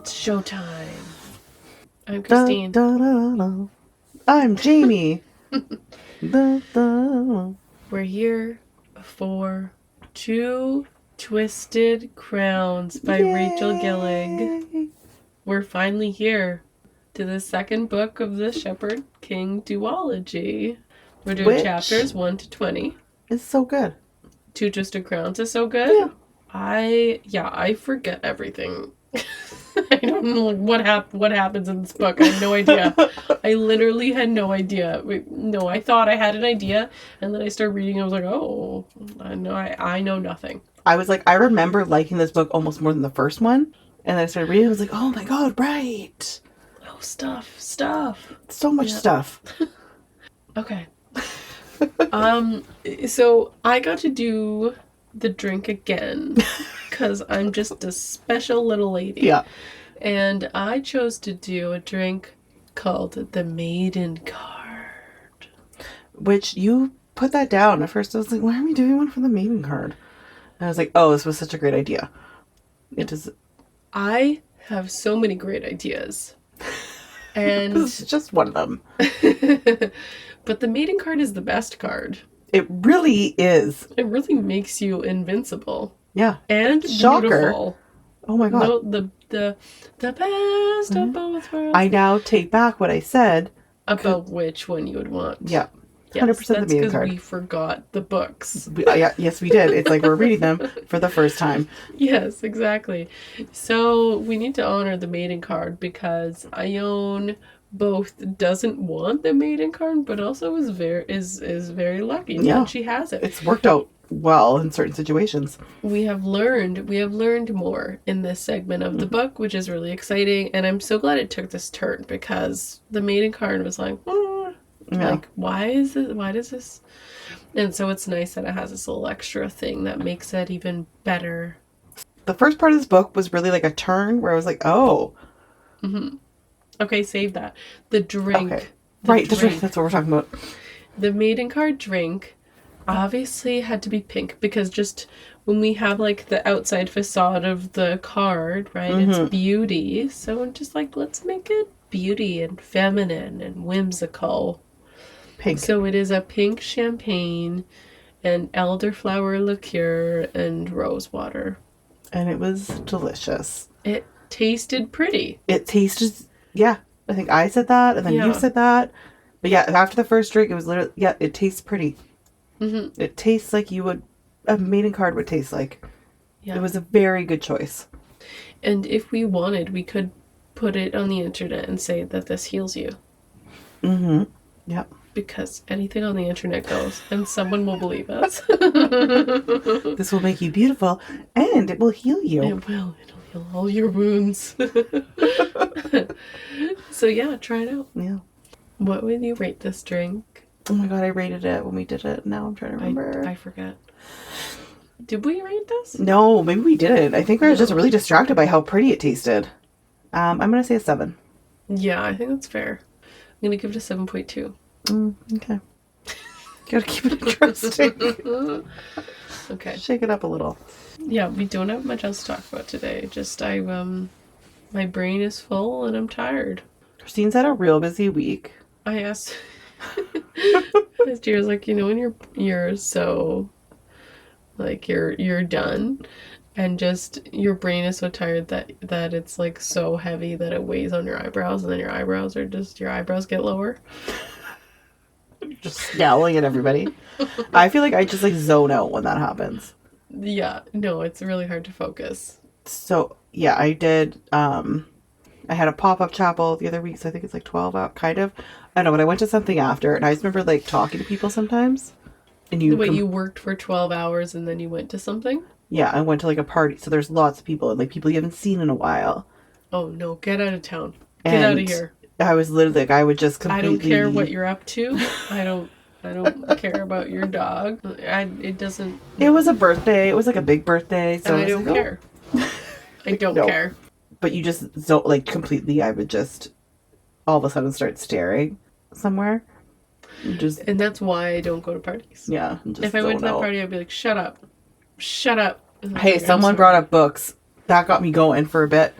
It's showtime. I'm Christine. Da, da, da. I'm Jamie. Da, da. We're here for Two Twisted Crowns by Rachel Gillig. We're finally here to the second book of the Shepard King duology. We're doing chapters 1 to 20. It's so good. Two Twisted Crowns is so good. Yeah. I forget everything. I don't know what happens in this book. I have no idea. I literally had no idea. I thought I had an idea, and then I started reading. And I was like, oh, I know nothing. I was like, I remember liking this book almost more than the first one, and then I started reading. I was like, oh my god, right? Oh, stuff. So much stuff. Okay. So I got to do the drink again because I'm just a special little lady. Yeah. And I chose to do a drink called the Maiden Card. Which you put that down. At first I was like, why are we doing one for the Maiden Card? And I was like, oh, this was such a great idea. It is. I have so many great ideas. And this is just one of them. But the Maiden Card is the best card. It really is. It really makes you invincible. Yeah. And Shocker. beautiful. Oh my god. No, the best of both worlds. I now take back what I said. About which one you would want. Yeah. 100% yes, the that's Maiden Card. We forgot the books. Yes, we did. It's like we're reading them for the first time. Yes, exactly. So we need to honor the Maiden Card because Ione both doesn't want the Maiden Card, but also is very lucky that she has it. It's worked out well in certain situations. We have learned more in this segment of the book, which is really exciting, and I'm so glad it took this turn because the Maiden Card was like, like, why does this? And so it's nice that it has this little extra thing that makes it even better. The first part of this book was really like a turn where I was like, oh. Mm-hmm. Okay, save that. The drink. Okay. The drink. That's what we're talking about. The Maiden Card drink obviously had to be pink because just when we have like the outside facade of the card, right, it's beauty. So I'm just like, let's make it beauty and feminine and whimsical. Pink. So it is a pink champagne and elderflower liqueur and rose water. And it was delicious. It tasted pretty. It tasted, I think I said that and then you said that. But yeah, after the first drink, it was literally, it tastes pretty. Mm-hmm. It tastes like a Maiden Card would taste like. Yeah. It was a very good choice. And if we wanted, we could put it on the internet and say that this heals you. Mm-hmm. Yep. Because anything on the internet goes, and someone will believe us. This will make you beautiful, and it will heal you. It will. It'll heal all your wounds. So yeah, try it out. Yeah. What would you rate this drink? Oh my god, I rated it when we did it. Now I'm trying to remember. I forget. Did we rate this? No, maybe we didn't. I think I was just really distracted by how pretty it tasted. I'm going to say a 7. Yeah, I think that's fair. I'm going to give it a 7.2. Okay. Gotta keep it interesting. Okay. Shake it up a little. Yeah, we don't have much else to talk about today. Just my brain is full and I'm tired. Christine's had a real busy week. I asked Jared's like, when you're so like you're done and just your brain is so tired that it's like so heavy that it weighs on your eyebrows and then your eyebrows get lower. Just scowling at everybody. I feel like I just like zone out when that happens. Yeah, no, it's really hard to focus. So yeah, I did. I had a pop-up chapel the other week, so I think it's like 12 out, kind of. I don't know, but I went to something after, and I just remember like talking to people sometimes. And you worked for 12 hours and then you went to something? Yeah, I went to like a party, so there's lots of people and like people you haven't seen in a while. Oh no, get out of town. Get out of here. I was literally like, I would just completely... I don't care what you're up to. I don't care about your dog. It doesn't... It was a birthday. It was like a big birthday. So and I don't care. I don't care. But you just don't like completely... I would just all of a sudden start staring somewhere. And that's why I don't go to parties. Yeah. If I went to that party, I'd be like, shut up. Shut up. Hey, someone brought up books. That got me going for a bit.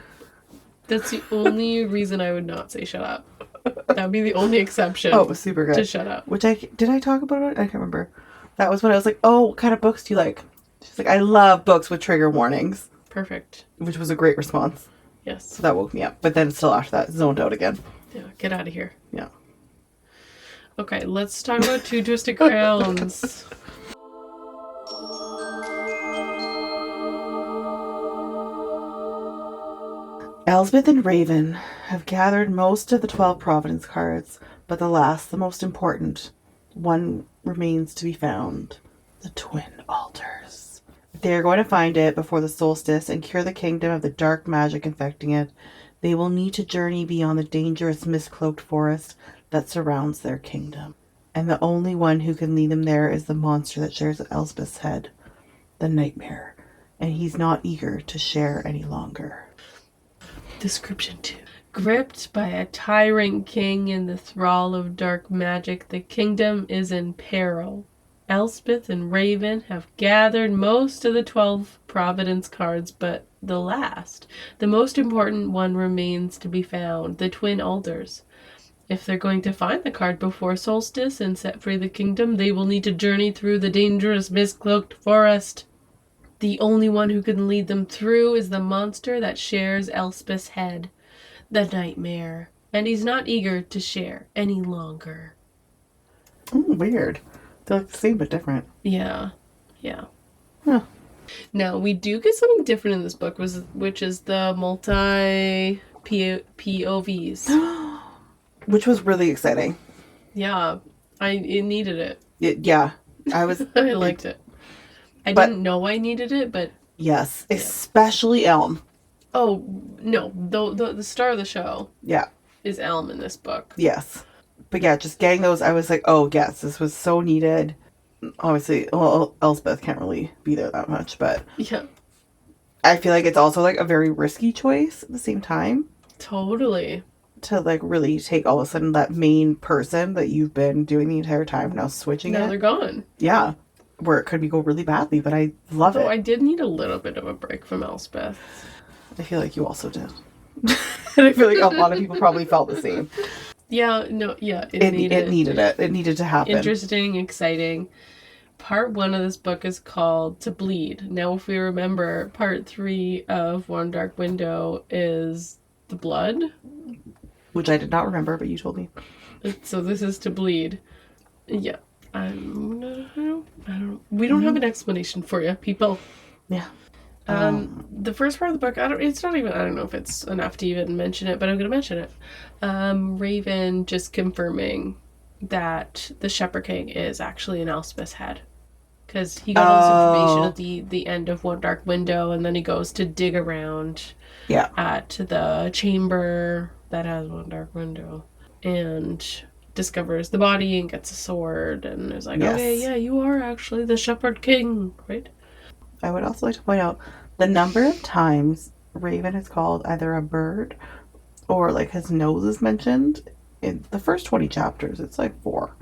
That's the only reason I would not say shut up. That would be the only exception. Oh, it was super good. To shut up. Which did I talk about it? I can't remember. That was when I was like, oh, what kind of books do you like? She's like, I love books with trigger warnings. Perfect. Which was a great response. Yes. So that woke me up. But then still after that, zoned out again. Yeah, get out of here. Yeah. Okay, let's talk about Two Twisted Crowns. Elspeth and Ravyn have gathered most of the 12 Providence cards, but the last, the most important, one remains to be found. The Twin Altars. If they are going to find it before the solstice and cure the kingdom of the dark magic infecting it, they will need to journey beyond the dangerous mist-cloaked forest that surrounds their kingdom. And the only one who can lead them there is the monster that shares Elspeth's head, the Nightmare, and he's not eager to share any longer. Description 2. Gripped by a tyrant king in the thrall of dark magic, the kingdom is in peril. Elspeth and Ravyn have gathered most of the 12 Providence cards, but the last, the most important one remains to be found, the Twin Altars. If they're going to find the card before solstice and set free the kingdom, they will need to journey through the dangerous mist-cloaked forest. The only one who can lead them through is the monster that shares Elspeth's head, the Nightmare, and he's not eager to share any longer. Weird. They're like the same but different. Yeah. Yeah. Huh. Now, we do get something different in this book, which is the multi-POVs. Which was really exciting. Yeah. It needed it. Yeah. I was... I liked it. I didn't know I needed it, but... Yes. Especially Elm. Oh, no. The star of the show. Yeah. Is Elm in this book. Yes. But yeah, just getting those, I was like, oh, yes, this was so needed. Obviously, well, Elspeth can't really be there that much, but... Yeah. I feel like it's also, like, a very risky choice at the same time. Totally. To, like, really take all of a sudden that main person that you've been doing the entire time, now switching it. Now they're gone. Yeah. Where it could go really badly, but I love it. I did need a little bit of a break from Elspeth. I feel like you also did. And I feel like a lot of people probably felt the same. Yeah, no, yeah. It needed it. It needed to happen. Interesting, exciting. Part 1 of this book is called To Bleed. Now, if we remember, part 3 of One Dark Window is The Blood. Which I did not remember, but you told me. So this is To Bleed. Yeah. I don't know. We don't have an explanation for you, people. Yeah. The first part of the book, I don't know if it's enough to even mention it, but I'm going to mention it. Ravyn just confirming that the Shepard King is actually in Elspeth's head. Because he got all this information at the end of One Dark Window, and then he goes to dig around at the chamber that has One Dark Window. And discovers the body and gets a sword and is like, okay, yeah, you are actually the Shepard King, right? I would also like to point out the number of times Ravyn is called either a bird or like his nose is mentioned in the first 20 chapters. It's like 4.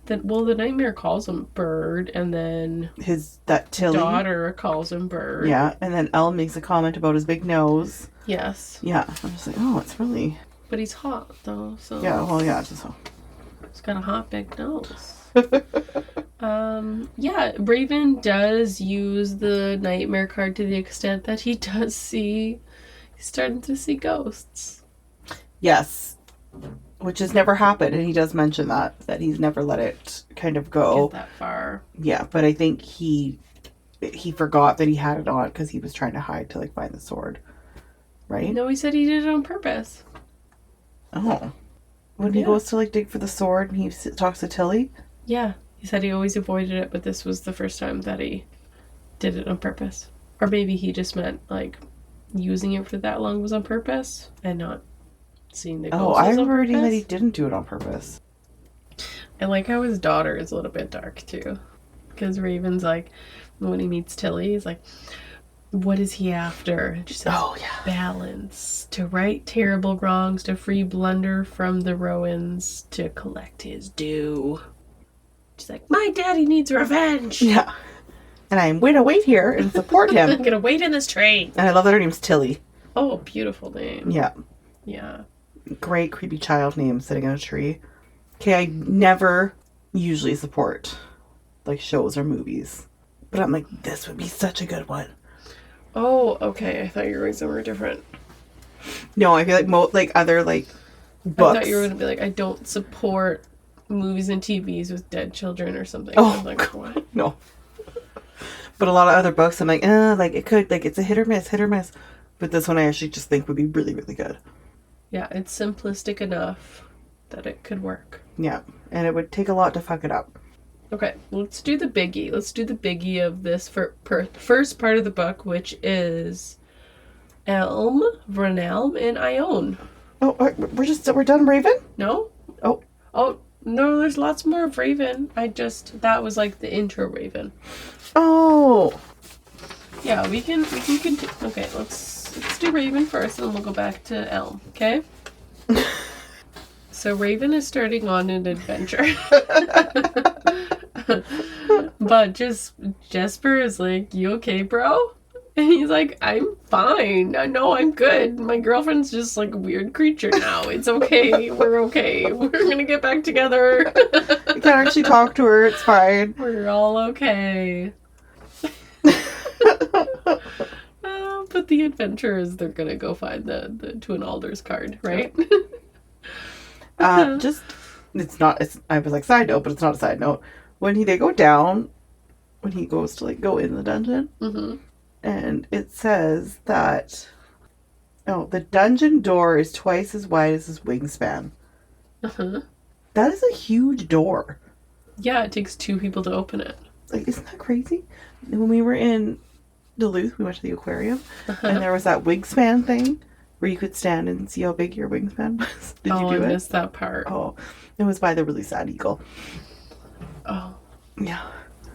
The Nightmare calls him Bird, and then that Tilly daughter calls him Bird. Yeah, and then Elle makes a comment about his big nose. Yes. Yeah, I'm just like, oh, it's really... But he's hot, though, so... Yeah, well, yeah, just so. He's got a hot big nose. Ravyn does use the Nightmare card to the extent that he does see... He's starting to see ghosts. Yes. Which has never happened, and he does mention that he's never let it kind of go. Get that far. Yeah, but I think he forgot that he had it on because he was trying to hide to, like, find the sword. Right? No, he said he did it on purpose. Oh. When he goes to, like, dig for the sword and he talks to Tilly? Yeah. He said he always avoided it, but this was the first time that he did it on purpose. Or maybe he just meant, like, using it for that long was on purpose and not seeing the ghosts. Oh, I remember reading that he didn't do it on purpose. I like how his daughter is a little bit dark, too. Because Ravyn's like, when he meets Tilly, he's like... What is he after? And she says, balance. To right terrible wrongs, to free blunder from the Rowans, to collect his due. She's like, my daddy needs revenge. Yeah. And I'm going to wait here and support him. I'm going to wait in this train. And I love that her name's Tilly. Oh, beautiful name. Yeah. Yeah. Great creepy child name sitting on a tree. Okay, I never usually support like shows or movies, but I'm like, this would be such a good one. Oh, okay. I thought you were going somewhere different. No, I feel like other like books. I thought you were going to be like, I don't support movies and TVs with dead children or something. Oh, I was like, what? No. But a lot of other books, I'm like, like it could, like it's a hit or miss. But this one I actually just think would be really, really good. Yeah, it's simplistic enough that it could work. Yeah, and it would take a lot to fuck it up. Okay, let's do the biggie. Let's do the biggie of this first part of the book, which is Elm, Vernelm, and Ione. Oh, we're done, Ravyn? No? Oh, no, there's lots more of Ravyn. That was like the intro Ravyn. Oh. Yeah, we can continue. Okay, let's do Ravyn first, and then we'll go back to Elm, okay? So Ravyn is starting on an adventure. But Jesper is like, you okay, bro? And he's like, I'm fine. I know I'm good. My girlfriend's just like a weird creature now. It's okay. We're okay. We're gonna get back together. I can't actually talk to her. It's fine. We're all okay. But the adventure is they're gonna go find the Twin Alders card, right? I was like, side note, but it's not a side note. When they go down, when he goes to like go in the dungeon, and it says that, the dungeon door is twice as wide as his wingspan. That is a huge door. Yeah, it takes 2 people to open it. Like, isn't that crazy? When we were in Duluth, we went to the aquarium, and there was that wingspan thing where you could stand and see how big your wingspan was. Did you do it? I missed that part. Oh, it was by the really sad eagle. Oh. Yeah.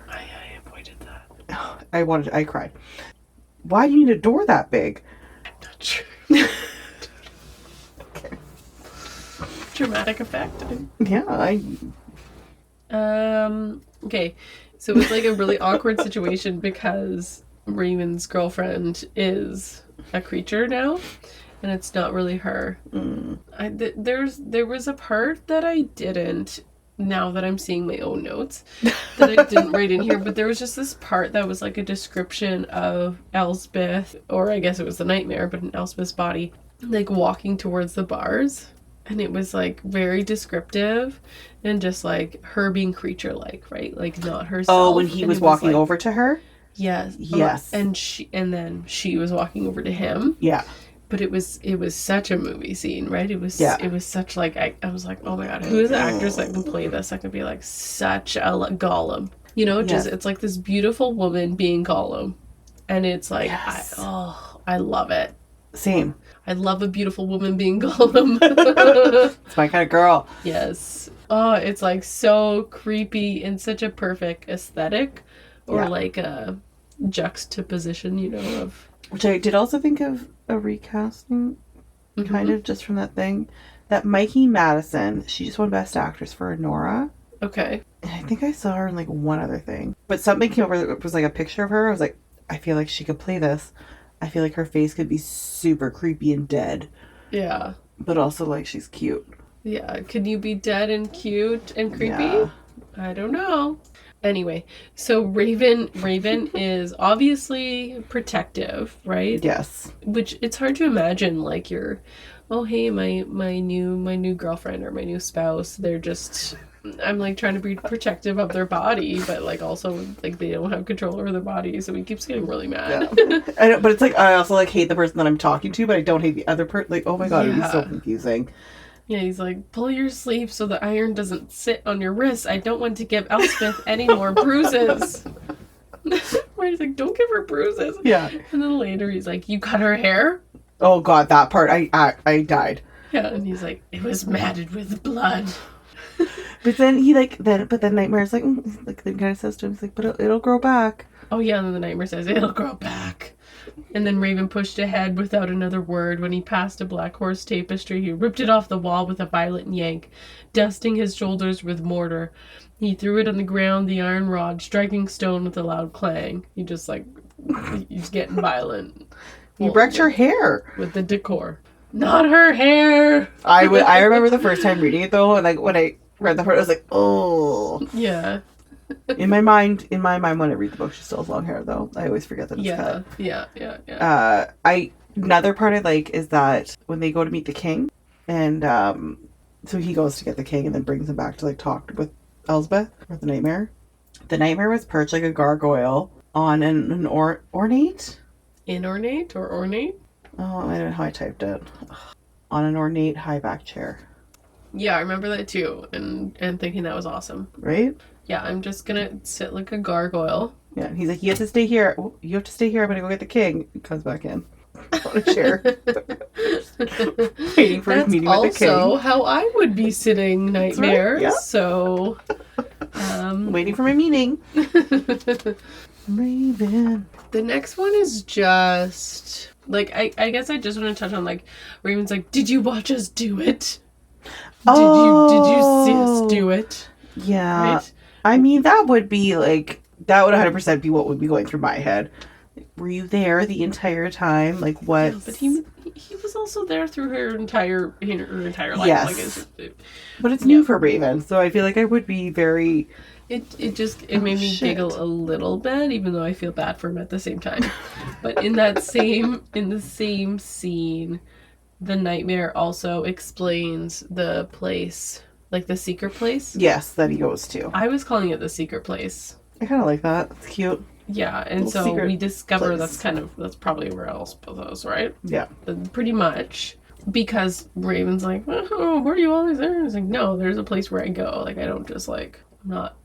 I avoided that. Oh, I cried. Why do you need a door that big? I'm not sure. Okay. Dramatic effect. Yeah, Okay. So it's like a really awkward situation because Raymond's girlfriend is a creature now, and it's not really her. There was a part that I didn't, now that I'm seeing my own notes, that I didn't write in here, but there was just this part that was like a description of Elspeth, or I guess it was the nightmare, but in Elspeth's body, like walking towards the bars. And it was like very descriptive and just like her being creature-like, right? Like not herself. Oh, when he was walking over to her? Yes. Yes. And then she was walking over to him. Yeah. But it was such a movie scene, right? It was such like I was like, oh my god, who is the actress that can play this? That could be like such a Gollum. You know, just it's like this beautiful woman being Gollum. And it's like yes. I love it. Same. I love a beautiful woman being Gollum. It's my kind of girl. Yes. Oh, it's like so creepy and such a perfect aesthetic, or like a juxtaposition, you know, of. Which I did also think of a recasting, kind of just from that thing. That Mikey Madison, she just won Best Actress for Nora. Okay. And I think I saw her in like one other thing. But something came over that was like a picture of her. I was like, I feel like she could play this. I feel like her face could be super creepy and dead. Yeah. But also like she's cute. Yeah. Can you be dead and cute and creepy? Yeah. I don't know. Anyway, so Ravyn is obviously protective, right? Yes. Which it's hard to imagine like you're, oh hey, my new girlfriend or my new spouse, they're just, I'm like trying to be protective of their body, but like also like they don't have control over their body, so he keeps getting really mad. Yeah. I know, but it's like I also like hate the person that I'm talking to, but I don't hate the other person. Like, oh my god, it'd be so confusing. Yeah, he's like, pull your sleeve so the iron doesn't sit on your wrist. I don't want to give Elspeth any more bruises. Where he's like, don't give her bruises. Yeah. And then later he's like, you cut her hair? Oh god, that part, I died. Yeah, and he's like, it was matted with blood. But then he but then Nightmare's like then kind of says to him, he's like, but it'll grow back. Oh yeah, and then the Nightmare says, it'll grow back. And then Ravyn pushed ahead without another word. When he passed a black horse tapestry, he ripped it off the wall with a violent yank, dusting his shoulders with mortar. He threw it on the ground, the iron rod striking stone with a loud clang. He's getting violent. You wrecked her hair. With the decor. Not her hair! I remember the first time reading it, though, and like when I read the part, I was like, oh. Yeah. In my mind, when I read the book, she still has long hair, though. I always forget that it's cut. Yeah. Another part I like is that when they go to meet the king, and so he goes to get the king and then brings him back to like talk with Elspeth or the nightmare. The nightmare was perched like a gargoyle on an ornate? Inornate or ornate? Oh, I don't know how I typed it. On an ornate high back chair. Yeah, I remember that too, and thinking that was awesome. Right? Yeah, I'm just gonna sit like a gargoyle. Yeah, and he's like, you have to stay here. Oh, you have to stay here. I'm gonna go get the king. He comes back in on a chair. Waiting for his meeting with the king. Also how I would be sitting nightmare. Right, yeah. So waiting for my meeting. Ravyn. The next one is just like I guess I just want to touch on like Ravyn's like, did you watch us do it? Did you see us do it? Yeah. Right? I mean, that would be like, that would 100% be what would be going through my head. Were you there the entire time? Like, what? Yeah, but he was also there through her entire life. Yes. Like, but it's new for Ravyn, so I feel like I would be very... It made me giggle a little bit, even though I feel bad for him at the same time. But in the same scene, the nightmare also explains the place, like the secret place. Yes, that he goes to. I was calling it the secret place. I kind of like that. It's cute. Yeah, and so we discover that's probably where Elspeth is, right? Yeah. Pretty much. Because Ravyn's like, oh, where are you always there? And it's like, no, there's a place where I go. Like, I don't just like, I'm not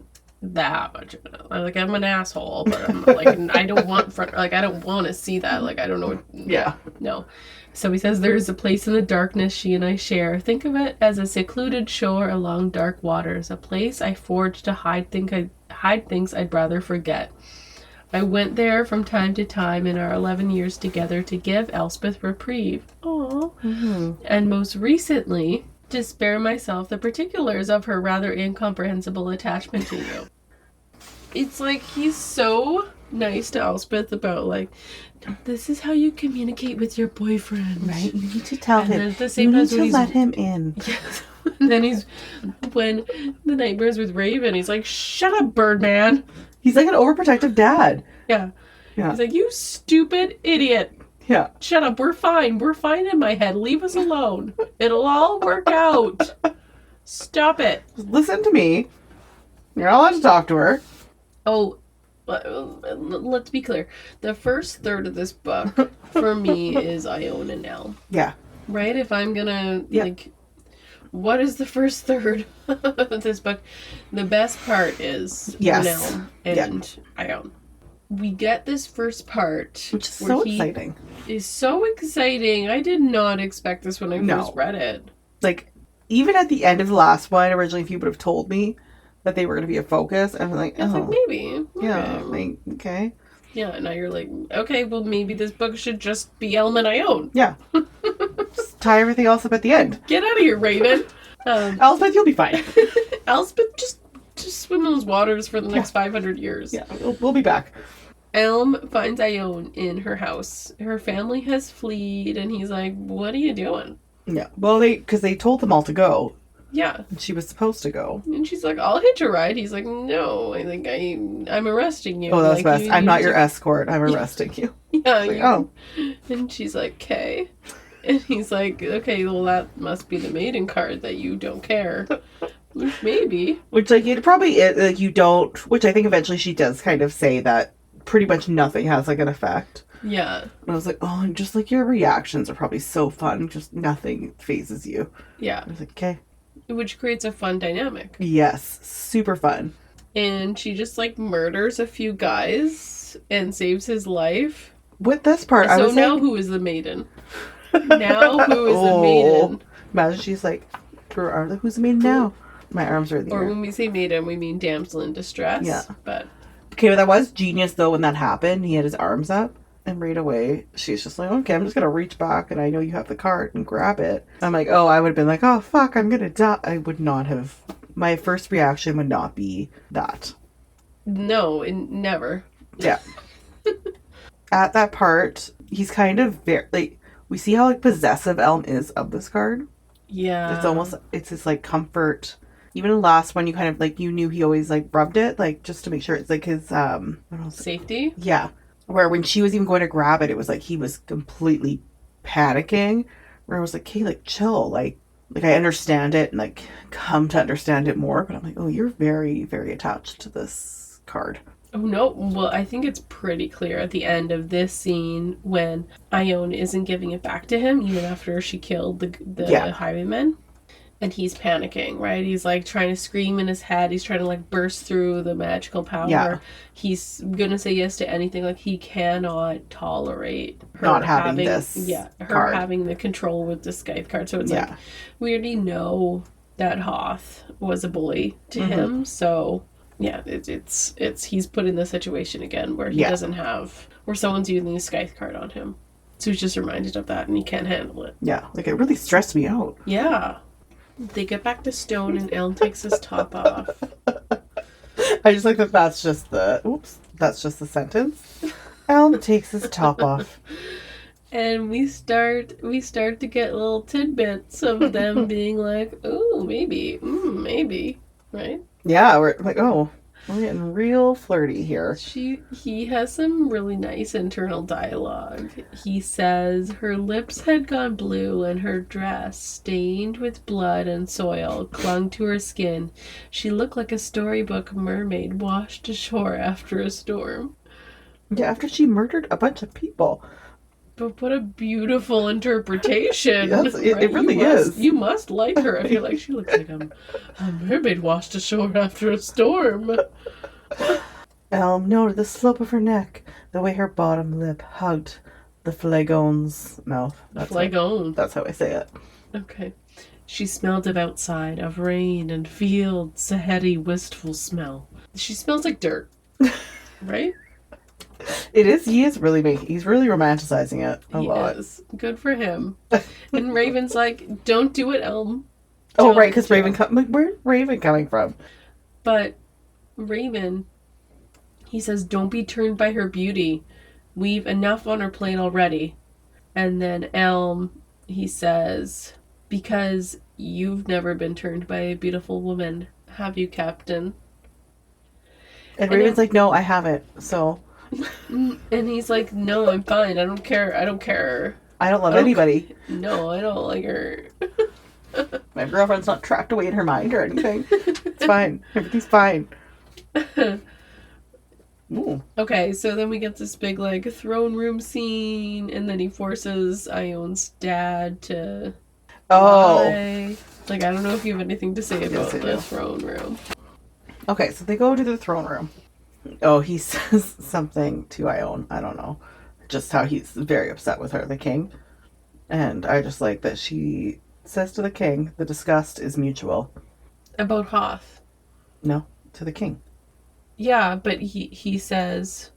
that much of it. Like, I'm an asshole, but I'm like, I don't want to see that. Like, I don't know. Yeah. No. So he says, there's a place in the darkness she and I share. Think of it as a secluded shore along dark waters, a place I forged to hide things I'd rather forget. I went there from time to time in our 11 years together to give Elspeth reprieve. Aww. Mm-hmm. And most recently, to spare myself the particulars of her rather incomprehensible attachment to you. It's like he's so nice to Elspeth about like, this is how you communicate with your boyfriend. Right? You need to tell him. At the same you need time, to let him in. Yes. And then when the nightmare's with Ravyn, he's like, shut up, Birdman. He's like an overprotective dad. Yeah. He's like, you stupid idiot. Yeah. Shut up. We're fine. We're fine in my head. Leave us alone. It'll all work out. Stop it. Listen to me. You're not allowed to talk to her. Oh, let's be clear. The first third of this book, for me, is Ione and Elm. Yeah. Right? If I'm gonna, like, what is the first third of this book? The best part is Elm and Ione. We get this first part, which is so exciting. Is so exciting. I did not expect this when I first read it. Like, even at the end of the last one, originally, if you would have told me that they were going to be a focus, I'm like, I was like, maybe. Yeah, like, okay. Yeah, and now you're like, okay, well, maybe this book should just be Elm and Ione. Yeah. Just tie everything else up at the end. Get out of here, Ravyn. Elspeth, you'll be fine. Elspeth, just swim in those waters for the next 500 years. Yeah, we'll be back. Elm finds Ione in her house. Her family has fled, and he's like, what are you doing? Yeah, well, because they told them all to go. Yeah. And she was supposed to go. And she's like, I'll hitch a ride. He's like, no, I think I'm arresting you. Oh, that's like, best. I'm not your escort. I'm arresting you. Yeah. Like, And she's like, okay. And he's like, okay, well, that must be the Maiden Card that you don't care. Which maybe. Which, like, it probably is, like, you don't, which I think eventually she does kind of say that pretty much nothing has, like, an effect. Yeah. And I was like, oh, and just, like, your reactions are probably so fun. Just nothing phases you. Yeah. I was like, okay. Which creates a fun dynamic. Yes. Super fun. And she just, like, murders a few guys and saves his life. With this part, I was now like... who is the maiden? Now who is the maiden? Imagine she's like, who's the maiden now? My arms are in the air. Or when we say maiden, we mean damsel in distress. Yeah. But okay, but that was genius, though, when that happened. He had his arms up. And right away, she's just like, okay, I'm just going to reach back, and I know you have the card, and grab it. I'm like, oh, I would have been like, oh, fuck, I'm going to die. I would not have. My first reaction would not be that. No, never. Yeah. At that part, he's kind of very, like, we see how, like, possessive Elm is of this card. Yeah. It's his, like, comfort. Even the last one, you kind of, like, you knew he always, like, rubbed it, like, just to make sure it's, like, his, Safety? Yeah. Where when she was even going to grab it, it was like he was completely panicking. Where I was like, hey, like, chill. Like, I understand it and, like, come to understand it more. But I'm like, oh, you're very, very attached to this card. Oh, no. Well, I think it's pretty clear at the end of this scene when Ione isn't giving it back to him, even after she killed the highwayman. And he's panicking, right? He's, like, trying to scream in his head. He's trying to, like, burst through the magical power. Yeah. He's gonna say yes to anything. Like, he cannot tolerate her not having this her card. having the control with the Scythe card. So it's like, we already know that Hoth was a bully to him. So, yeah, it's he's put in the situation again where he doesn't have, where someone's using the Scythe card on him. So he's just reminded of that and he can't handle it. Yeah, like, it really stressed me out. Yeah. They get back to Stone and Elm takes his top off. I just like that that's just the sentence. Elm takes his top off. And we start to get little tidbits of them being like, oh, maybe, right? Yeah, we're like, oh, we're getting real flirty here. He has some really nice internal dialogue. He says her lips had gone blue and her dress, stained with blood and soil, clung to her skin. She looked like a storybook mermaid washed ashore after a storm. Yeah, after she murdered a bunch of people. But what a beautiful interpretation. Yes, right? it really is. You must like her. I feel like she looks like a mermaid washed ashore after a storm. Elm noted the slope of her neck, the way her bottom lip hugged the flagon's mouth. That's how I say it. Okay. She smelled of outside, of rain and fields, a heady, wistful smell. She smells like dirt. Right? It is. He's really romanticizing it a lot. He is. Good for him. And Raven's like, don't do it, Elm. Oh, right, because Ravyn where's Ravyn coming from? But Ravyn, he says, don't be turned by her beauty. We've enough on our plate already. And then Elm, he says, because you've never been turned by a beautiful woman, have you, Captain? And Ravyn's like, no, I haven't, so... And he's like, no, I'm fine. I don't care. I don't love anybody. No, I don't like her. My girlfriend's not trapped away in her mind or anything. It's fine. Everything's fine. Ooh. Okay, so then we get this big, like, throne room scene, and then he forces Ione's dad to lie. Like, I don't know if you have anything to say about the throne room. Okay, so they go to the throne room. Oh, he says something to Ione. I don't know. Just how he's very upset with her, the king. And I just like that she says to the king, the disgust is mutual. About Hoth? No, to the king. Yeah, but he says,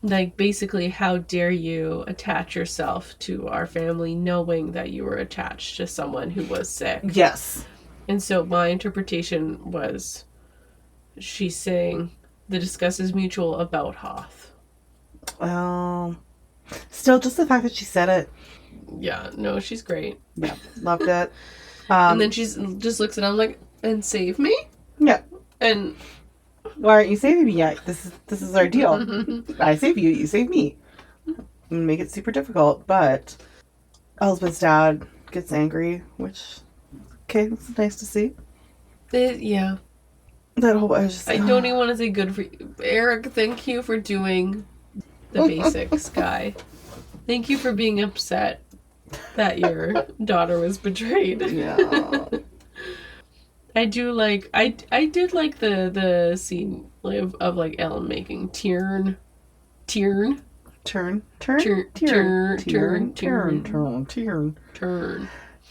like, basically, how dare you attach yourself to our family knowing that you were attached to someone who was sick? Yes. And so my interpretation was she's saying the disgust is mutual about Hoth. Still, just the fact that she said it. Yeah, no, she's great. Yeah, loved it. And then she's just looks at him like, and save me? Yeah. And why aren't you saving me yet? This is our deal. I save you, you save me. And make it super difficult, but Elspeth's dad gets angry, which, okay, it's nice to see. Yeah. That whole, I don't even want to say good for you. Eric, thank you for doing the basics, guy. Thank you for being upset that your daughter was betrayed. Yeah. I do like, I did like the scene of like Ellen making Tyrn.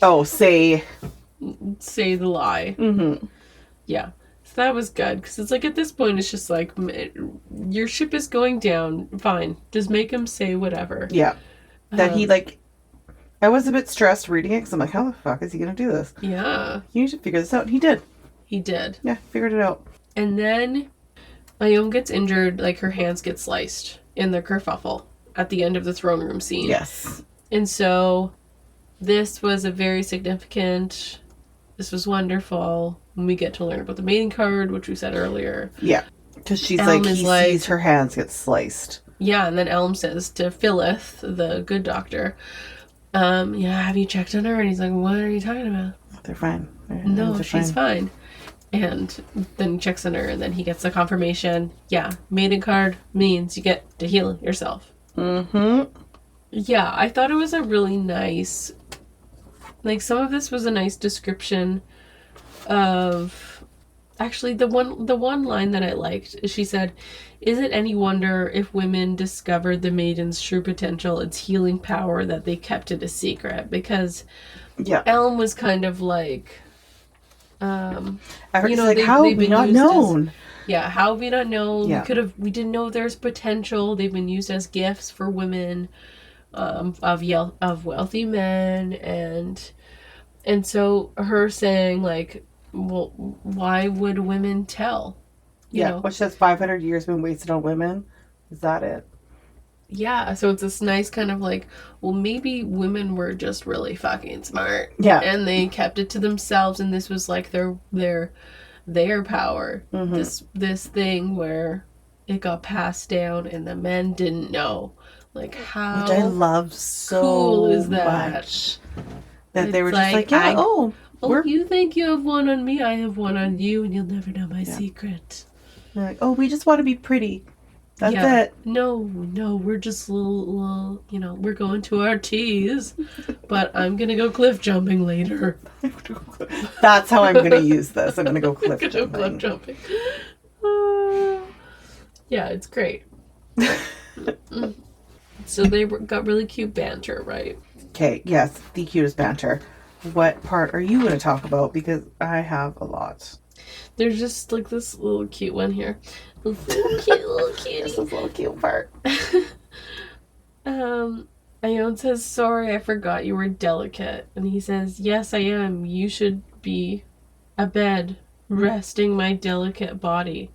Oh, say the lie. Mm-hmm. Yeah. So that was good, because it's like at this point it's just like, your ship is going down, fine, just make him say whatever. Yeah. That he, like, I was a bit stressed reading it, because I'm like, how the fuck is he going to do this? Yeah. You need to figure this out. And he did. Yeah, figured it out. And then Ione gets injured, like her hands get sliced in the kerfuffle. at the end of the throne room scene. Yes. And so this was a very significant, this was wonderful when we get to learn about the Maiden Card, which we said earlier. Yeah. Because she's Elm like, is he like- sees her hands get sliced. Yeah, and then Elm says to Phyllis, the good doctor, yeah, have you checked on her? And he's like, what are you talking about? They're fine. No, she's fine. And then he checks on her, and then he gets the confirmation. Yeah, Maiden Card means you get to heal yourself. Mm-hmm. Yeah, I thought it was a really nice... Like, some of this was a nice description of... Actually, the one line that I liked, she said, is it any wonder if women discovered the maiden's true potential, its healing power, that they kept it a secret? Because Elm was kind of like... you know, like, how have we not known? How have we not known? Yeah. We didn't know there's potential. They've been used as gifts for women, of wealthy men, and so her saying, like, well, why would women tell? You know? Which says 500 years been wasted on women. Is that it? Yeah, so it's this nice kind of like, well, maybe women were just really fucking smart. Yeah. And they kept it to themselves, and this was like their power. Mm-hmm. This thing where it got passed down and the men didn't know. Like, how Which I love so cool is that? much. That It's they were just like, yeah, you think you have one on me, I have one on you, and you'll never know my secret. They're like, oh, we just want to be pretty. That's it. No, we're just little, we're going to our teas, but I'm going to go cliff jumping later. That's how I'm going to use this. I'm going to go cliff jumping. Yeah, it's great. So they got really cute banter, right? Okay, yes, the cutest banter. What part are you going to talk about? Because I have a lot. There's just like this little cute one here. This little cutie. This little cute part. Ione says, sorry, I forgot you were delicate. And he says, yes, I am. You should be abed, resting my delicate body.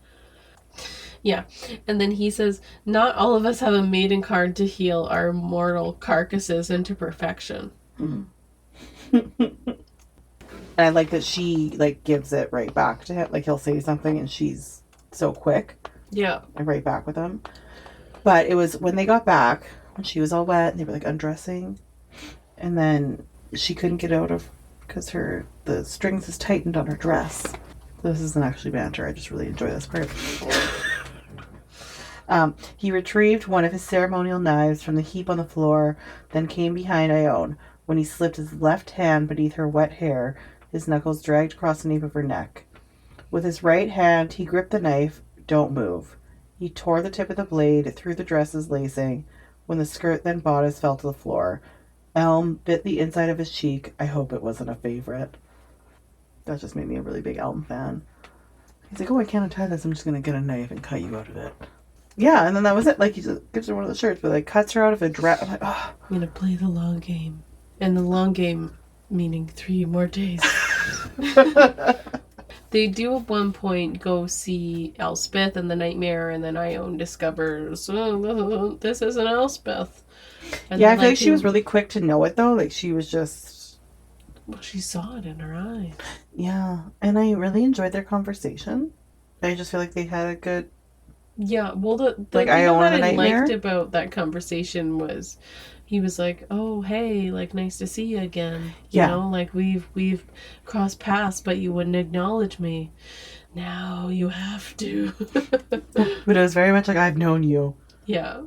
Yeah. And then he says, not all of us have a maiden card to heal our mortal carcasses into perfection. Mm-hmm. And I like that she, like, gives it right back to him. Like, he'll say something and she's so quick. Yeah. And right back with him. But it was when they got back, when she was all wet, and they were, like, undressing. And then she couldn't get out of, because the strings is tightened on her dress. This isn't actually banter. I just really enjoy this part. He retrieved one of his ceremonial knives from the heap on the floor, then came behind Ione. When he slipped his left hand beneath her wet hair, his knuckles dragged across the nape of her neck. With his right hand, he gripped the knife. Don't move. He tore the tip of the blade through the dress's lacing, when the skirt then bodice fell to the floor. Elm bit the inside of his cheek. I hope it wasn't a favorite. That just made me a really big Elm fan. He's like, oh, I can't untie this. I'm just going to get a knife and cut you out of it. Yeah, and then that was it. Like, he just gives her one of the shirts, but, like, cuts her out of a dress. I'm like, oh. I'm going to play the long game. And the long game, meaning 3 more days. They do at one point go see Elspeth and the Nightmare, and then Ione discovers, oh, this isn't Elspeth. And yeah, I feel like she was really quick to know it, though. Like, she was just... Well, she saw it in her eyes. Yeah, and I really enjoyed their conversation. I just feel like they had a good... Yeah, well, the like, thing Ione that I Nightmare? liked about that conversation was... He was like, oh, hey, like, nice to see you again. You know, like, we've crossed paths, but you wouldn't acknowledge me. Now you have to. But it was very much like, I've known you. Yeah.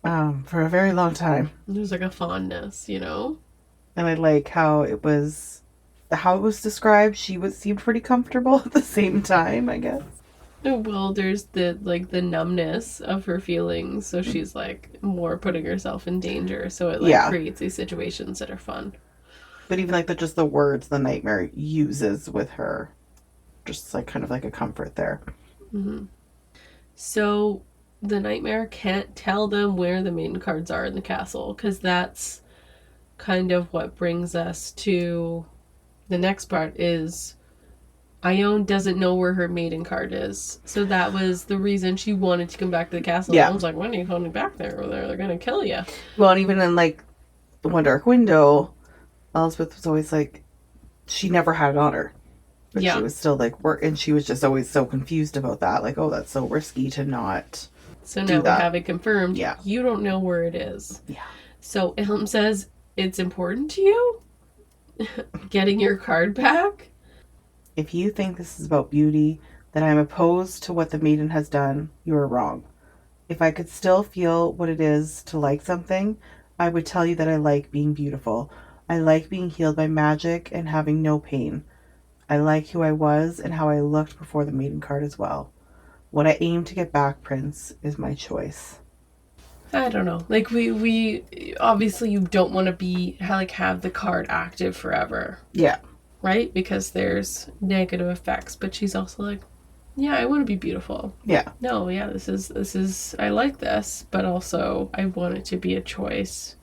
For a very long time. There's like a fondness, you know? And I like how it was described. She seemed pretty comfortable at the same time, I guess. Well, there's the numbness of her feelings, so she's like more putting herself in danger. So it creates these situations that are fun. But even like just the words the Nightmare uses with her, just like kind of like a comfort there. Mm-hmm. So the Nightmare can't tell them where the maiden cards are in the castle, because that's kind of what brings us to the next part is Ione doesn't know where her maiden card is. So that was the reason she wanted to come back to the castle. Yeah. I was like, when are you coming back there? Or they're going to kill you. Well, and even in, like, the One Dark Window, Elspeth was always like, she never had it on her. But she was still, like, and she was just always so confused about that. Like, oh, that's so risky to not So now we have it confirmed. Yeah. You don't know where it is. Yeah. So Elm says, it's important to you? Getting your card back? If you think this is about beauty, that I am opposed to what the maiden has done, you are wrong. If I could still feel what it is to like something, I would tell you that I like being beautiful. I like being healed by magic and having no pain. I like who I was and how I looked before the maiden card as well. What I aim to get back, Prince, is my choice. I don't know. Like, we obviously you don't want to be, like, have the card active forever. Yeah. Right? Because there's negative effects. But she's also like, yeah, I want to be beautiful. Yeah. No, yeah, this is, I like this, but also I want it to be a choice.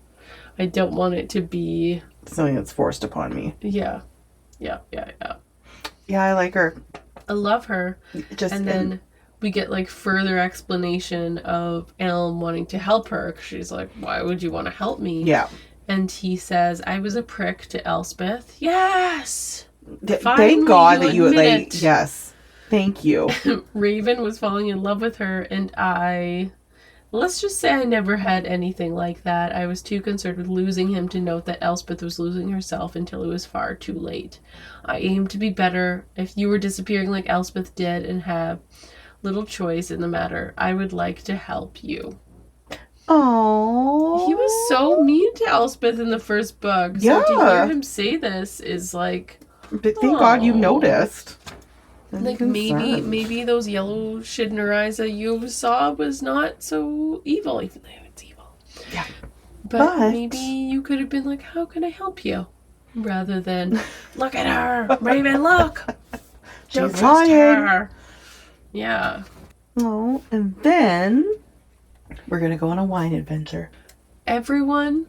I don't want it to be something that's forced upon me. Yeah. Yeah, I like her. I love her. Then we get, like, further explanation of Elm wanting to help her. Because she's like, why would you want to help me? Yeah. And he says, I was a prick to Elspeth. Yes! Thank God that you, like, yes. Thank you. Ravyn was falling in love with her, and let's just say I never had anything like that. I was too concerned with losing him to note that Elspeth was losing herself until it was far too late. I aimed to be better. If you were disappearing like Elspeth did and have little choice in the matter, I would like to help you. Oh, he was so mean to Elspeth in the first book. So to hear him say this is like, but thank God you noticed. Like, maybe those yellow shit in her eyes that you saw was not so evil, even though it's evil. Yeah. But maybe you could have been like, how can I help you? Rather than, look at her, Ravyn, look. Don't trust her. Yeah. Oh, and then we're going to go on a wine adventure. Everyone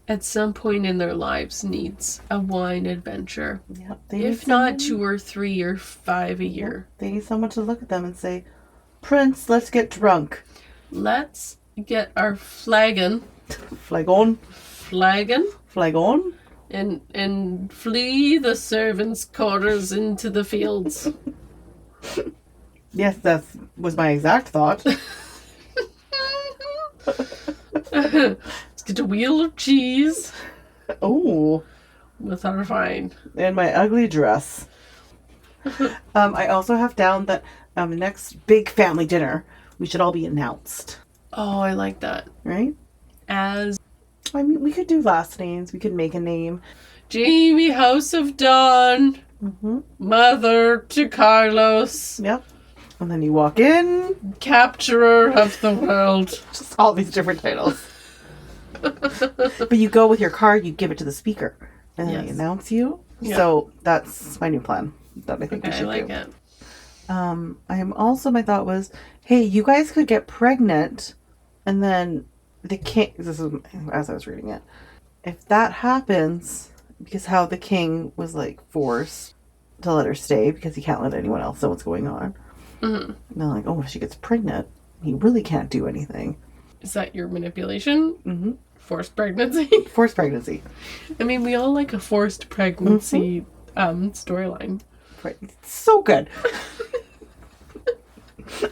at some point in their lives needs a wine adventure. Yep, if not 2 or 3 or 5 a year. They need someone to look at them and say, Prince, let's get drunk. Let's get our flagon. Flagon. And flee the servants' quarters into the fields. Yes, that was my exact thought. Let's get a wheel of cheese. Oh. With our wine. And my ugly dress. I also have down that the next big family dinner, we should all be announced. Oh, I like that. Right? I mean, we could do last names. We could make a name. Jamie House of Dawn. Mm-hmm. Mother to Carlos. Yep. And then you walk in. Capturer of the world. Just all these different titles. But you go with your card, you give it to the speaker. And then they announce you. Yeah. So that's my new plan. That I think we should do. I like it. My thought was, hey, you guys could get pregnant and then the king, this is as I was reading it, if that happens, because how the king was like forced to let her stay because he can't let anyone else know what's going on. Mm-hmm. And they're like, oh, if she gets pregnant, he really can't do anything. Is that your manipulation? Mm-hmm. Forced pregnancy? Forced pregnancy. I mean, we all like a forced pregnancy storyline. Right. It's so good.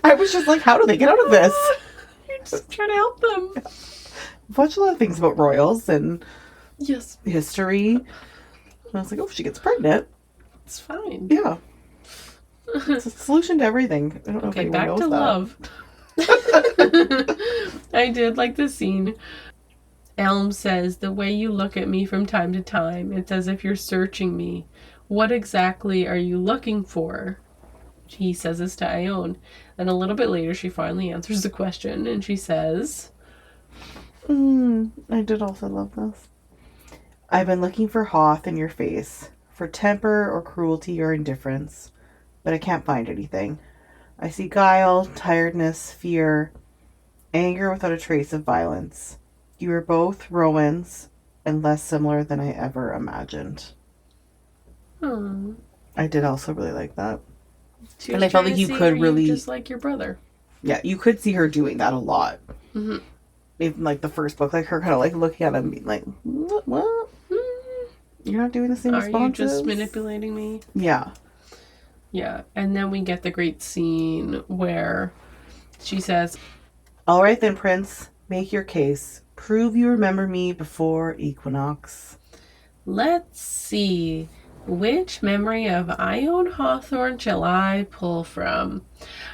I was just like, how do they get out of this? You're just trying to help them. I've watched a lot of things about royals and history. And I was like, oh, if she gets pregnant, it's fine. Yeah. It's a solution to everything. I don't know if anyone knows love. I did like the scene. Elm says, the way you look at me from time to time, it's as if you're searching me. What exactly are you looking for? He says this to Ione. And a little bit later, she finally answers the question, and she says, I did also love this. I've been looking for Hoth in your face, for temper or cruelty or indifference, but I can't find anything. I see guile, tiredness, fear, anger without a trace of violence. You are both Rowans and less similar than I ever imagined. Oh. I did also really like that. She And was I felt trying like to you see, could "Are really... just like your brother." Yeah, you could see her doing that a lot. Mm-hmm. Even like the first book, like her kind of like looking at him and being like, what? You're not doing the same Are you responses? just manipulating me? Yeah. Yeah. And then we get the great scene where she says, "All right then, Prince. Make your case. Prove you remember me before equinox." "Let's see. Which memory of Ione Hawthorne shall I pull from?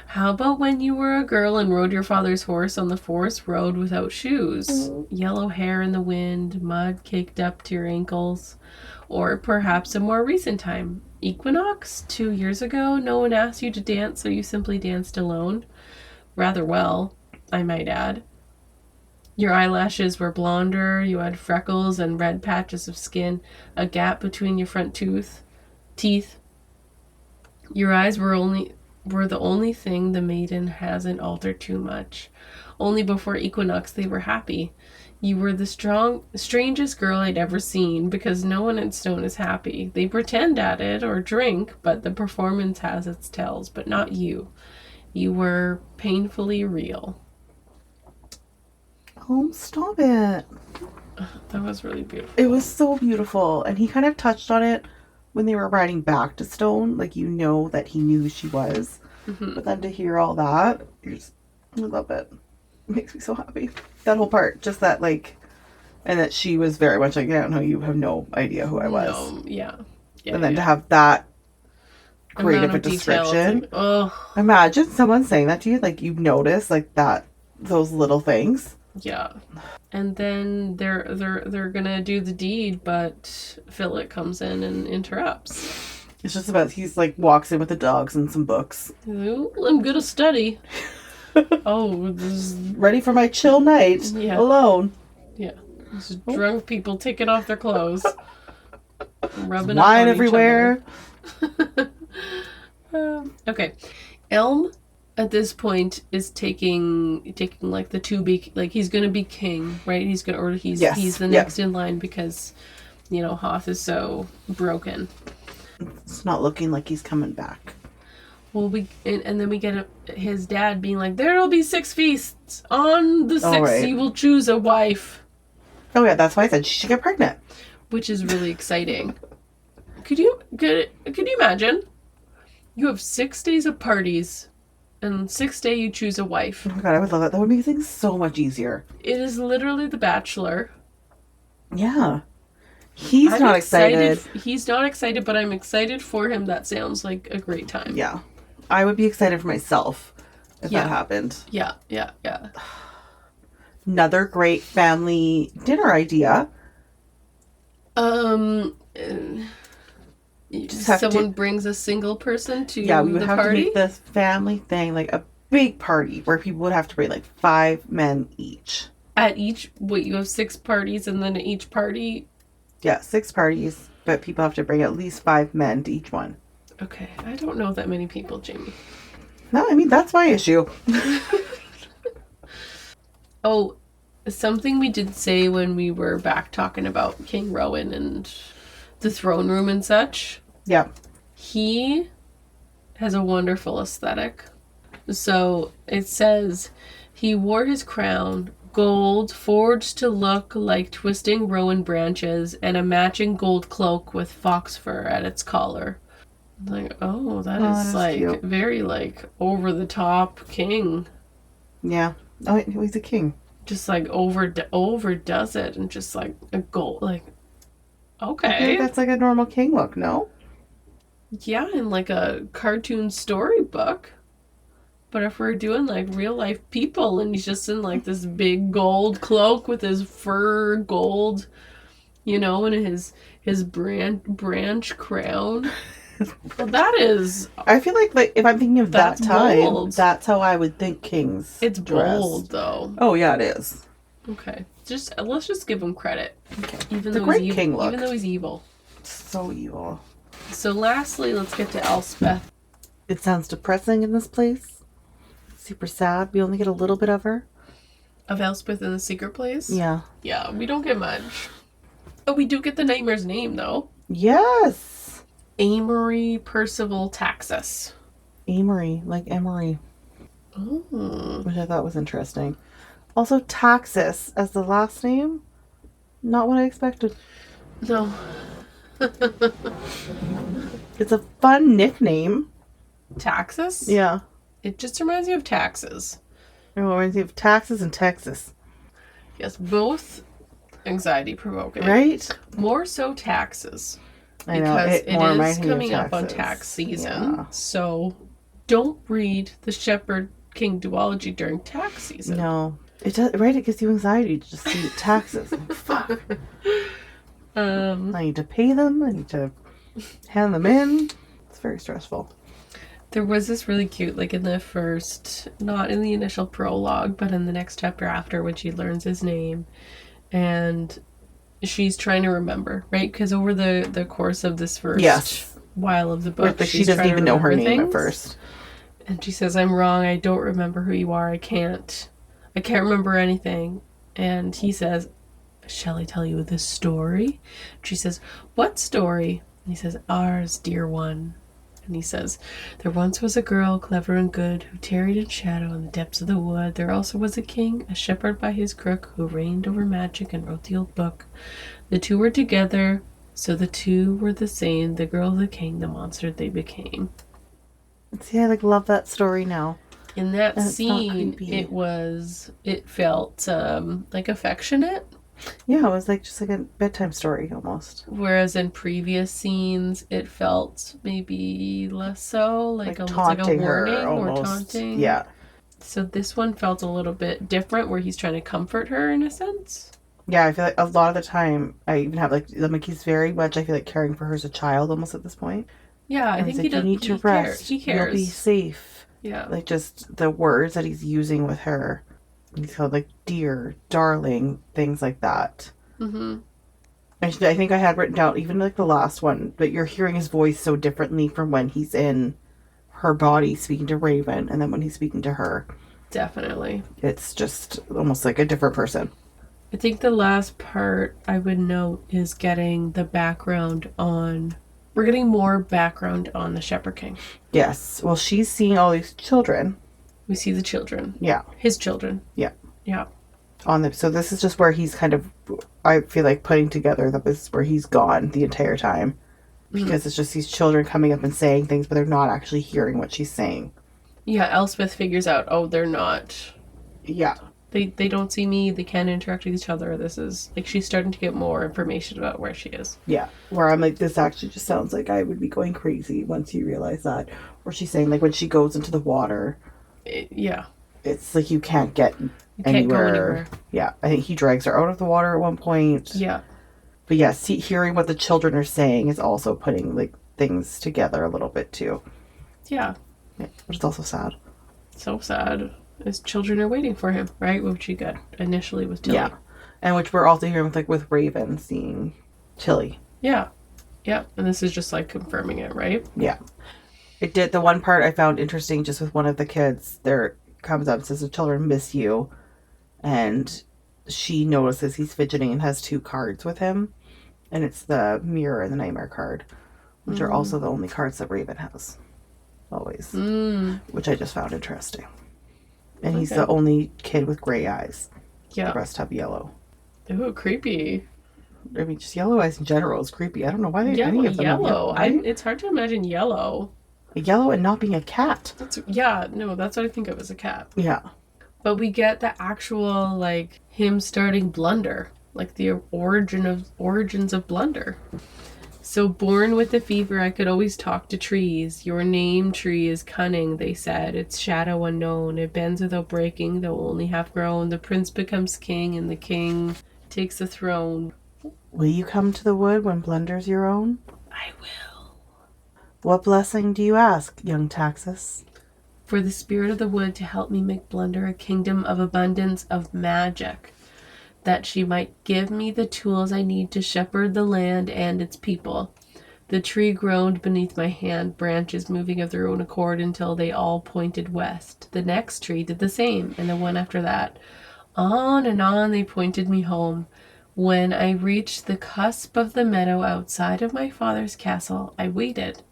How about when you were a girl and rode your father's horse on the forest road without shoes? Yellow hair in the wind, mud caked up to your ankles. Or perhaps a more recent time. Equinox? 2 years ago, no one asked you to dance, so you simply danced alone. Rather well, I might add. Your eyelashes were blonder, you had freckles and red patches of skin, a gap between your front teeth. Your eyes were the only thing the maiden hasn't altered too much. Only before equinox they were happy. You were the strangest girl I'd ever seen, because no one at Stone is happy. They pretend at it or drink, but the performance has its tells, but not you. You were painfully real." Oh, stop it. That was really beautiful. It was so beautiful. And he kind of touched on it when they were riding back to Stone. Like, you know that he knew who she was. Mm-hmm. But then to hear all that, I love it. It makes me so happy. That whole part, just that, like, and that she was very much like, "Yeah, no, you have no idea who I was." No, yeah. And then to have that great Amount of a description. Like, oh. Imagine someone saying that to you, like, you notice, like, that, those little things. Yeah. And then they're gonna do the deed, but Philip comes in and interrupts. It's just about, he's like walks in with the dogs and some books. I'm gonna study. Oh, this ready for my chill night alone. Yeah. These drunk people taking off their clothes. Rubbing wine up on everywhere. Each other. Okay. Elm at this point is taking like the like he's gonna be king, right? He's the next in line because Hoth is so broken. It's not looking like he's coming back. Well, and then we get his dad being like, "There'll be 6 feasts. On the 6th, you will choose a wife." Oh yeah, that's why I said she should get pregnant. Which is really exciting. Could you imagine? You have 6 days of parties. And 6th day you choose a wife. Oh my god, I would love that. That would make things so much easier. It is literally The Bachelor. Yeah. He's not excited. He's not excited, but I'm excited for him. That sounds like a great time. Yeah. I would be excited for myself if that happened. Yeah. Another great family dinner idea. Someone brings a single person to we would the have party? to make this family thing like a big party where people would have to bring like 5 men each. At each, you have 6 parties, and then at each party? Yeah, 6 parties, but people have to bring at least 5 men to each one. Okay, I don't know that many people, Jamie. No, I mean, that's my issue. Oh, something we did say when we were back talking about King Rowan and the throne room and such. Yeah. He has a wonderful aesthetic. So it says, he wore his crown, gold, forged to look like twisting rowan branches, and a matching gold cloak with fox fur at its collar. Like, that is like cute. Very like over the top king. Yeah. Oh, he's a king. Just like overdoes it, and just like a gold, like, okay. That's like a normal king look, no? Yeah, in like a cartoon storybook. But if we're doing like real life people, and he's just in like this big gold cloak with his fur gold, and his branch crown. Well, that is. I feel like if I'm thinking of that time, bold. That's how I would think kings. It's dressed. Bold though. Oh yeah, it is. Okay, let's just give him credit. Okay. Even the though great he's king look. Even though he's evil. So evil. So lastly, let's get to Elspeth. It sounds depressing in this place. Super sad. We only get a little bit of her. Of Elspeth in the secret place? Yeah. Yeah, we don't get much. Oh, we do get the nightmare's name though. Yes. Amory Percival Taxus. Amory, like Emery, Oh. which I thought was interesting. Also, Taxus as the last name, not what I expected. No. It's a fun nickname. Taxus? Yeah. It just reminds me of taxes. It reminds me of Taxes in Texas. Yes, both anxiety provoking. Right? More so taxes. I know. Because It more it is reminds me of coming up on taxes. tax season. Yeah. So don't read the Shepard King duology during tax season. No. It does, right? It gives you anxiety to just see taxes. Like, fuck. I need to pay them. I need to hand them in. It's very stressful. There was this really cute, like in the first, not in the initial prologue, but in the next chapter after, when she learns his name, and she's trying to remember, right? Because over the course of this first while of the book, but she doesn't even know her name at first. And she says, "I'm wrong. I don't remember who you are. I can't remember anything." And he says, "Shall I tell you this story?" She says, "What story?" And he says, "Ours, dear one." And he says, "There once was a girl, clever and good, who tarried in shadow in the depths of the wood. There also was a king, a shepherd by his crook, who reigned over magic and wrote the old book. The two were together, so the two were the same. The girl, the king, the monster they became." See, I love that story now. In that scene, it felt like affectionate. Yeah, it was just like a bedtime story almost. Whereas in previous scenes, it felt maybe less so, like almost taunting like a warning her, almost. or taunting. Yeah. So this one felt a little bit different, where he's trying to comfort her in a sense. Yeah, I feel like a lot of the time, I even have he's very much, I feel like, caring for her as a child almost at this point. Yeah, I think he does. You need to rest. He cares. You'll be safe. Yeah. Just the words that he's using with her. He's called dear, darling, things like that. Mm-hmm. I think I had written down even the last one, but you're hearing his voice so differently from when he's in her body speaking to Ravyn and then when he's speaking to her. Definitely. It's just almost like a different person. I think the last part I would note is getting the background on... We're getting more background on the Shepard King. Yes. Well, she's seeing all these children. We see the children. Yeah. His children. Yeah. Yeah. So this is just where he's kind of, I feel like, putting together that this is where he's gone the entire time. Because it's just these children coming up and saying things, but they're not actually hearing what she's saying. Yeah, Elspeth figures out, oh, they're not. Yeah. They don't see me, they can't interact with each other. This is, she's starting to get more information about where she is. Yeah. Where I'm this actually just sounds like I would be going crazy once you realize that. Where she's saying, when she goes into the water. Yeah. It's you can't get anywhere. Can't go anywhere. Yeah. I think he drags her out of the water at one point. Yeah. But yeah, hearing what the children are saying is also putting things together a little bit too. Yeah. But it's also sad. So sad. His children are waiting for him, right? Which you got initially with Tilly. Yeah. And which we're also hearing with Ravyn seeing Tilly. Yeah. Yeah. And this is just confirming it, right? Yeah. It did. The one part I found interesting just with one of the kids, there comes up and says the children miss you. And she notices he's fidgeting and has 2 cards with him. And it's the mirror and the nightmare card, which are also the only cards that Ravyn has. Always. Which I just found interesting. And he's the only kid with gray eyes. Yeah. The rest have yellow. Ooh, creepy. I mean, just yellow eyes in general is creepy. I don't know why any of them yellow. Right? It's hard to imagine yellow. Yellow and not being a cat. That's what I think of as a cat. Yeah. But we get the actual, him starting Blunder. The origins of Blunder. So born with the fever, I could always talk to trees. Your name, tree, is cunning, they said. Its shadow unknown. It bends without breaking, though only half grown. The prince becomes king, and the king takes the throne. Will you come to the wood when Blunder's your own? I will. What blessing do you ask, young Taxus? For the spirit of the wood to help me make Blunder a kingdom of abundance of magic, that she might give me the tools I need to shepherd the land and its people. The tree groaned beneath my hand, branches moving of their own accord until they all pointed west. The next tree did the same, and the one after that. On and on they pointed me home. When I reached the cusp of the meadow outside of my father's castle, I waited.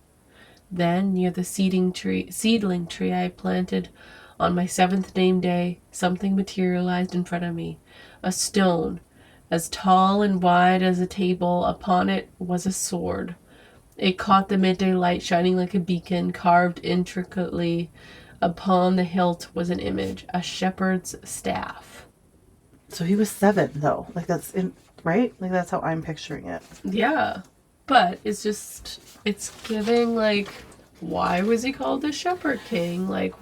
Then, near the seedling tree I planted on my 7th name day, something materialized in front of me. A stone, as tall and wide as a table. Upon it was a sword. It caught the midday light, shining like a beacon. Carved intricately upon the hilt was an image, a shepherd's staff. So he was 7, though. Like, that's right? Like, that's how I'm picturing it. Yeah. But it's giving, like, why was he called the Shepard King? Like.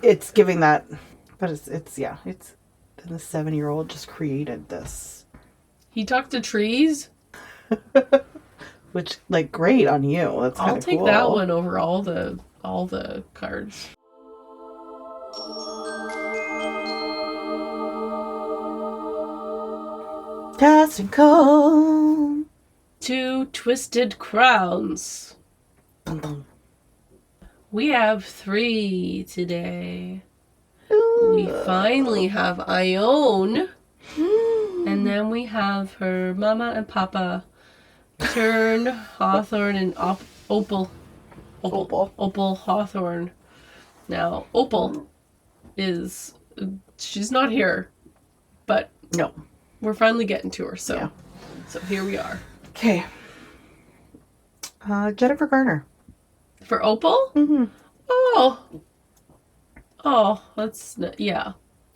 It's giving that, but it's then the 7-year-old just created this. He talked to trees? Which, like, great on you. That's kind I'll of take cool. that one over all the cards. Casting call. 2 twisted crowns. Dun, dun. We have 3 today. Ooh. We finally have Ione. And then we have her mama and papa, Tern, Hawthorne, and Opal. Opal Hawthorne. Now, Opal she's not here, but no, we're finally getting to her, so yeah. So here we are. Okay. Jennifer Garner. For Opal? Mm-hmm. Oh, that's, yeah.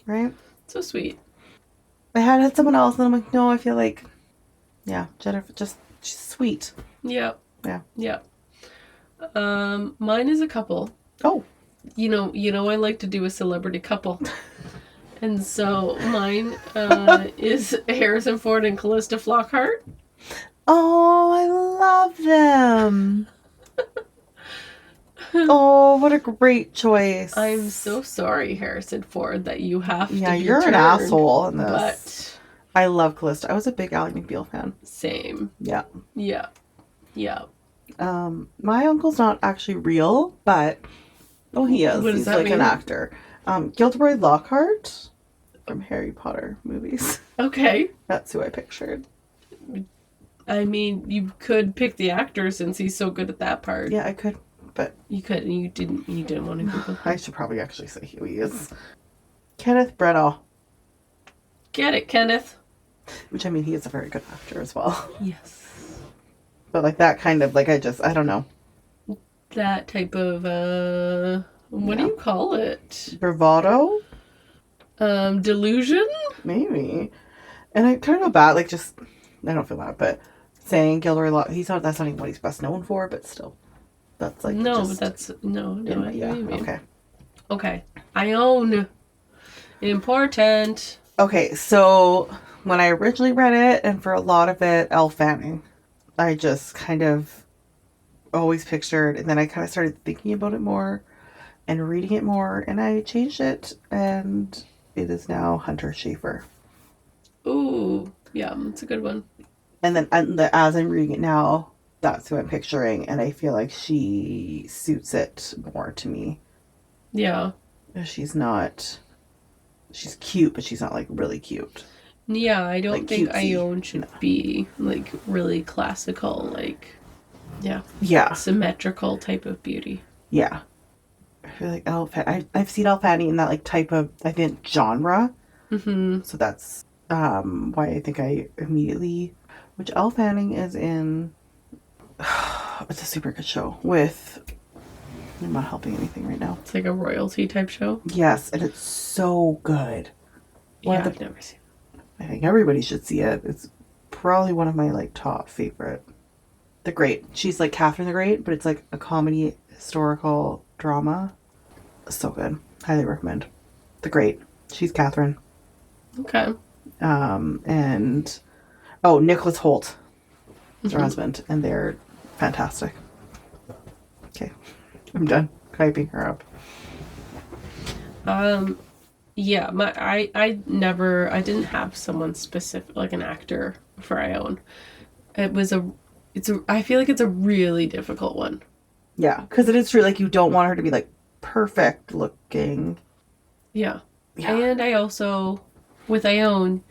Right? So sweet. I had someone else, and I'm like, no, I feel like, yeah, Jennifer, she's sweet. Yep. Yeah. Yep. Mine is a couple. Oh. You know, I like to do a celebrity couple. And so mine is Harrison Ford and Callista Flockhart. Oh, I love them. Oh, what a great choice. I'm so sorry, Harrison Ford, that you have to be you're turned, an asshole in this. But I love Callista. I was a big Ally McBeal fan. Same. Yeah. Yeah. Yeah. My uncle's not actually real, but he is. What does He's that like mean? an actor. Gilderoy Lockhart from Harry Potter movies. Okay. That's who I pictured. I mean, you could pick the actor since he's so good at that part. Yeah, I could, but you could, and you didn't want to Google him. I should probably actually say who he is. Kenneth Branagh. Get it, Kenneth. Which, I mean, he is a very good actor as well. Yes. But like that kind of, like, I don't know. That type of, what do you call it? Bravado? Delusion? Maybe. And I kind of feel bad, like, just, I don't feel bad, but saying Gilderoy Lockhart, that's not even what he's best known for, but still. That's like, no, but that's, no, yeah, okay. Okay. Ione. Important. Okay, so when I originally read it, and for a lot of it, Elle Fanning, I just kind of always pictured, and then I kind of started thinking about it more and reading it more, and I changed it, and it is now Hunter Schafer. Ooh, yeah, that's a good one. And then as I'm reading it now, that's who I'm picturing, and I feel like she suits it more to me. Yeah. She's cute, but she's not like really cute. Yeah, I don't like think cutesy. Ione should be like really classical, like, yeah, symmetrical type of beauty. Yeah. I feel like I've seen Elle Fanning in that like type of, I think, genre. Mm-hmm. So that's why I think I immediately, which Elle Fanning is in, it's a super good show with, I'm not helping anything right now. It's like a royalty type show. Yes, and it's so good. I've never seen it. I think everybody should see it. It's probably one of my like top favorite. The Great. She's like Catherine the Great, but it's like a comedy historical drama. So good. Highly recommend. The Great. She's Catherine. Okay. And Nicholas Hoult is her husband, and they're fantastic. Okay. I'm done hyping her up. Yeah, I didn't have someone specific, like an actor for Ione. I feel like it's a really difficult one. Yeah, because it is true, like, you don't want her to be like perfect looking. Yeah. Yeah. And I also, with Ione,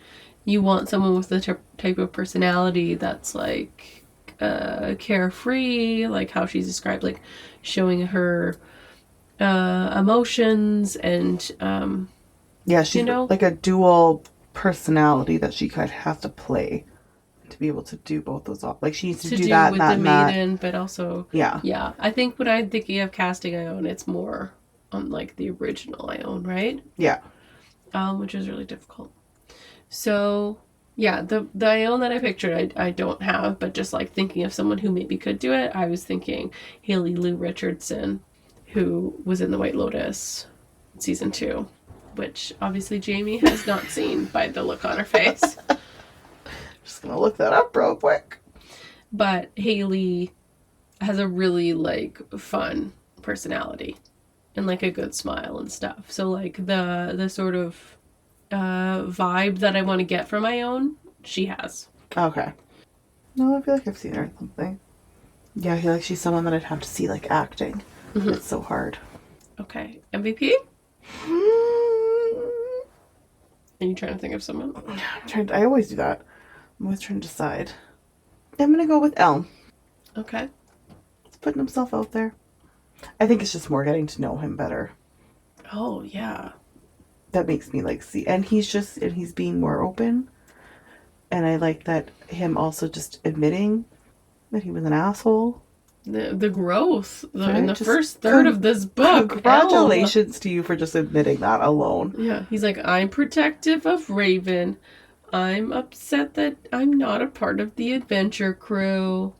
you want someone with the type of personality that's like carefree, like how she's described, like showing her emotions and yeah, she's like a dual personality that she kind of has to play to be able to do both those off. Like she needs to do that with and that the and maiden, that. but also Yeah. I think when I'm thinking of casting Ione, it's more on like the original Ione, right? Yeah. Which is really difficult. So yeah, the Ione that I pictured, I don't have, but just like thinking of someone who maybe could do it, I was thinking Haley Lou Richardson, who was in The White Lotus season 2, which obviously Jamie has not seen by the look on her face. Just gonna look that up real quick. But Haley has a really like fun personality and like a good smile and stuff. So like the sort of vibe that I want to get from Ione, she has. Okay. No, I feel like I've seen her in something. Yeah, I feel like she's someone that I'd have to see like acting. Mm-hmm. It's so hard. Okay. MVP? Are you trying to think of someone? I always do that. I'm always trying to decide. I'm gonna go with Elm. Okay. He's putting himself out there. I think it's just more getting to know him better. Oh yeah. That makes me like see, and he's being more open. And I like that him also just admitting that he was an asshole. The growth Right? in the first third of this book. Congratulations to you for just admitting that alone. Yeah, he's like, I'm protective of Ravyn. I'm upset that I'm not a part of the adventure crew.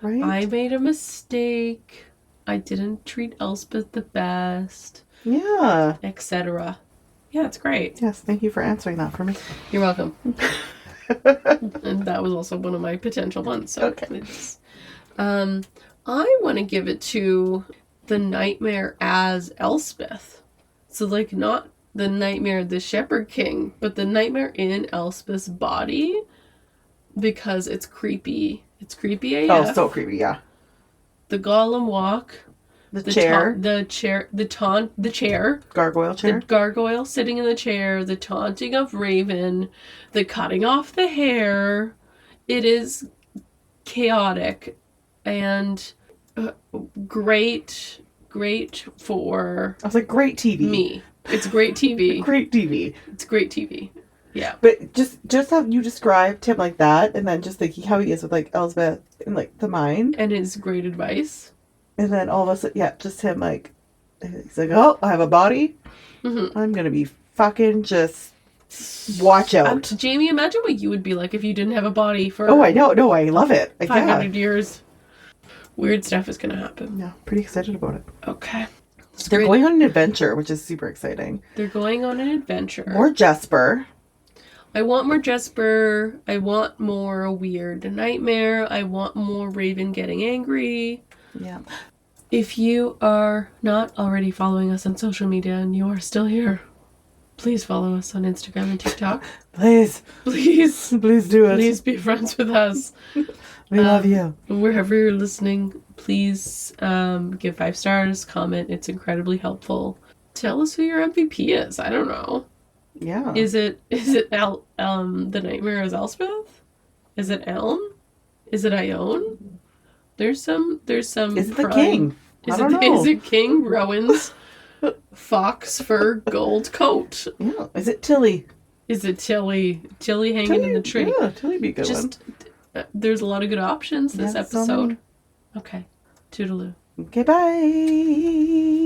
Right? I made a mistake. I didn't treat Elspeth the best. Yeah. Etc. Yeah, it's great. Yes, thank you for answering that for me. You're welcome. And that was also one of my potential ones. So okay. I want to give it to the nightmare as Elspeth. So like not the nightmare the Shepard King, but the nightmare in Elspeth's body, because it's creepy. It's creepy AF. Oh, so creepy, yeah. The Gollum walk. The chair. The chair. Gargoyle chair. The gargoyle sitting in the chair. The taunting of Ravyn. The cutting off the hair. It is chaotic and great for... I was like, great TV. Me. It's great TV. Great TV. It's great TV. Yeah. But just how you described him like that, and then just thinking how he is with like Elspeth and like the mind. And his great advice. And then all of a sudden, yeah, just him like, he's like, oh, I have a body. Mm-hmm. I'm going to be fucking just watch out. Jamie, imagine what you would be like if you didn't have a body for... Oh, I know. No, I love it. 500 years. Weird stuff is going to happen. Yeah, pretty excited about it. Okay. They're going on an adventure, which is super exciting. They're going on an adventure. More Jesper. I want more Jesper. I want more weird nightmare. I want more Ravyn getting angry. Yeah. If you are not already following us on social media and you are still here, please follow us on Instagram and TikTok. Please. Please. Please do it. Please be friends with us. We love you. Wherever you're listening, please give 5 stars, comment. It's incredibly helpful. Tell us who your MVP is. I don't know. Yeah. Is it the nightmare as Elspeth? Is it Elm? Is it Ione? There's some. Is it the king? I don't know. Is it King Rowan's fox fur gold coat? Yeah. Is it Tilly? Is it Tilly? Tilly hanging in the tree. Yeah, Tilly be a good one. There's a lot of good options this episode. Okay. Toodaloo. Okay, bye.